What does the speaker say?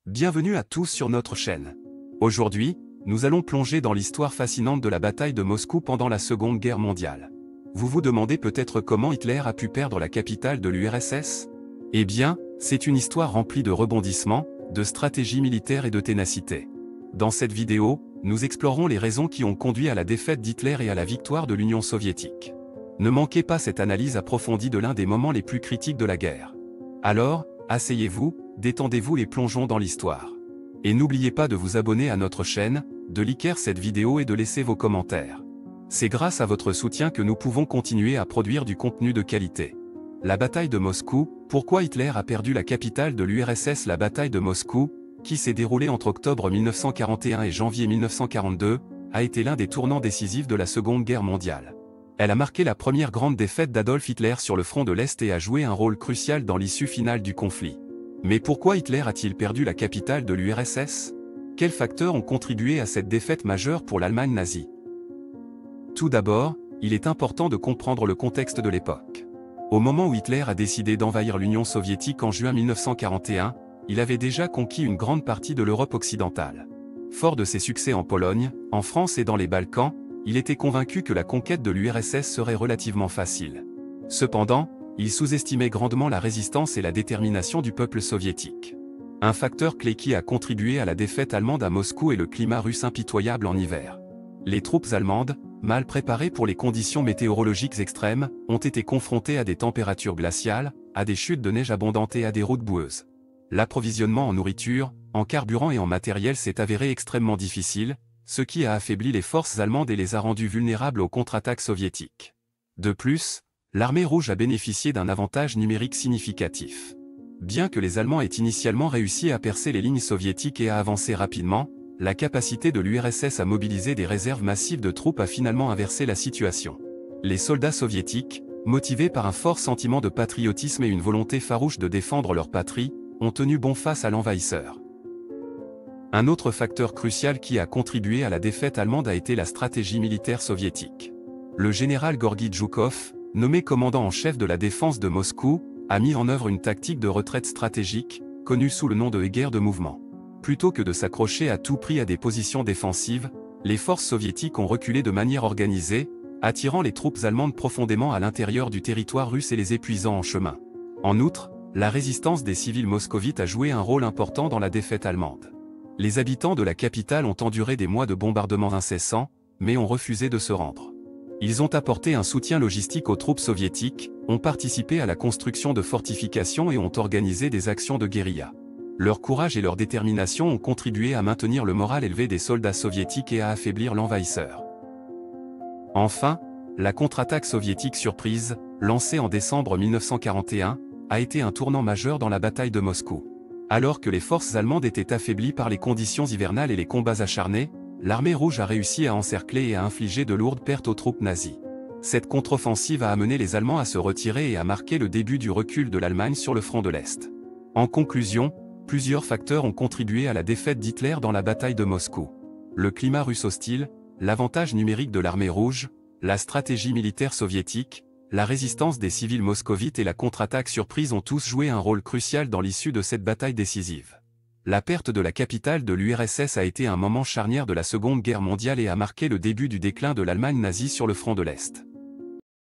Bienvenue à tous sur notre chaîne. Aujourd'hui, nous allons plonger dans l'histoire fascinante de la bataille de Moscou pendant la Seconde Guerre mondiale. Vous vous demandez peut-être comment Hitler a pu perdre la capitale de l'URSS? Eh bien, c'est une histoire remplie de rebondissements, de stratégie militaire et de ténacité. Dans cette vidéo, nous explorerons les raisons qui ont conduit à la défaite d'Hitler et à la victoire de l'Union soviétique. Ne manquez pas cette analyse approfondie de l'un des moments les plus critiques de la guerre. Alors, asseyez-vous, détendez-vous et plongeons dans l'histoire. Et n'oubliez pas de vous abonner à notre chaîne, de liker cette vidéo et de laisser vos commentaires. C'est grâce à votre soutien que nous pouvons continuer à produire du contenu de qualité. La bataille de Moscou, pourquoi Hitler a perdu la capitale de l'URSS? La bataille de Moscou, qui s'est déroulée entre octobre 1941 et janvier 1942, a été l'un des tournants décisifs de la Seconde Guerre mondiale. Elle a marqué la première grande défaite d'Adolf Hitler sur le front de l'Est et a joué un rôle crucial dans l'issue finale du conflit. Mais pourquoi Hitler a-t-il perdu la capitale de l'URSS? Quels facteurs ont contribué à cette défaite majeure pour l'Allemagne nazie? Tout d'abord, il est important de comprendre le contexte de l'époque. Au moment où Hitler a décidé d'envahir l'Union soviétique en juin 1941, il avait déjà conquis une grande partie de l'Europe occidentale. Fort de ses succès en Pologne, en France et dans les Balkans, il était convaincu que la conquête de l'URSS serait relativement facile. Cependant, il sous-estimait grandement la résistance et la détermination du peuple soviétique. Un facteur clé qui a contribué à la défaite allemande à Moscou est le climat russe impitoyable en hiver. Les troupes allemandes, mal préparées pour les conditions météorologiques extrêmes, ont été confrontées à des températures glaciales, à des chutes de neige abondantes et à des routes boueuses. L'approvisionnement en nourriture, en carburant et en matériel s'est avéré extrêmement difficile, ce qui a affaibli les forces allemandes et les a rendues vulnérables aux contre-attaques soviétiques. De plus, l'armée rouge a bénéficié d'un avantage numérique significatif. Bien que les Allemands aient initialement réussi à percer les lignes soviétiques et à avancer rapidement, la capacité de l'URSS à mobiliser des réserves massives de troupes a finalement inversé la situation. Les soldats soviétiques, motivés par un fort sentiment de patriotisme et une volonté farouche de défendre leur patrie, ont tenu bon face à l'envahisseur. Un autre facteur crucial qui a contribué à la défaite allemande a été la stratégie militaire soviétique. Le général Gorgui Zhukov, nommé commandant en chef de la défense de Moscou, a mis en œuvre une tactique de retraite stratégique, connue sous le nom de guerre de mouvement. Plutôt que de s'accrocher à tout prix à des positions défensives, les forces soviétiques ont reculé de manière organisée, attirant les troupes allemandes profondément à l'intérieur du territoire russe et les épuisant en chemin. En outre, la résistance des civils moscovites a joué un rôle important dans la défaite allemande. Les habitants de la capitale ont enduré des mois de bombardements incessants, mais ont refusé de se rendre. Ils ont apporté un soutien logistique aux troupes soviétiques, ont participé à la construction de fortifications et ont organisé des actions de guérilla. Leur courage et leur détermination ont contribué à maintenir le moral élevé des soldats soviétiques et à affaiblir l'envahisseur. Enfin, la contre-attaque soviétique surprise, lancée en décembre 1941, a été un tournant majeur dans la bataille de Moscou. Alors que les forces allemandes étaient affaiblies par les conditions hivernales et les combats acharnés, l'armée rouge a réussi à encercler et à infliger de lourdes pertes aux troupes nazies. Cette contre-offensive a amené les Allemands à se retirer et a marqué le début du recul de l'Allemagne sur le front de l'Est. En conclusion, plusieurs facteurs ont contribué à la défaite d'Hitler dans la bataille de Moscou. Le climat russe hostile, l'avantage numérique de l'armée rouge, la stratégie militaire soviétique, la résistance des civils moscovites et la contre-attaque surprise ont tous joué un rôle crucial dans l'issue de cette bataille décisive. La perte de la capitale de l'URSS a été un moment charnière de la Seconde Guerre mondiale et a marqué le début du déclin de l'Allemagne nazie sur le front de l'Est.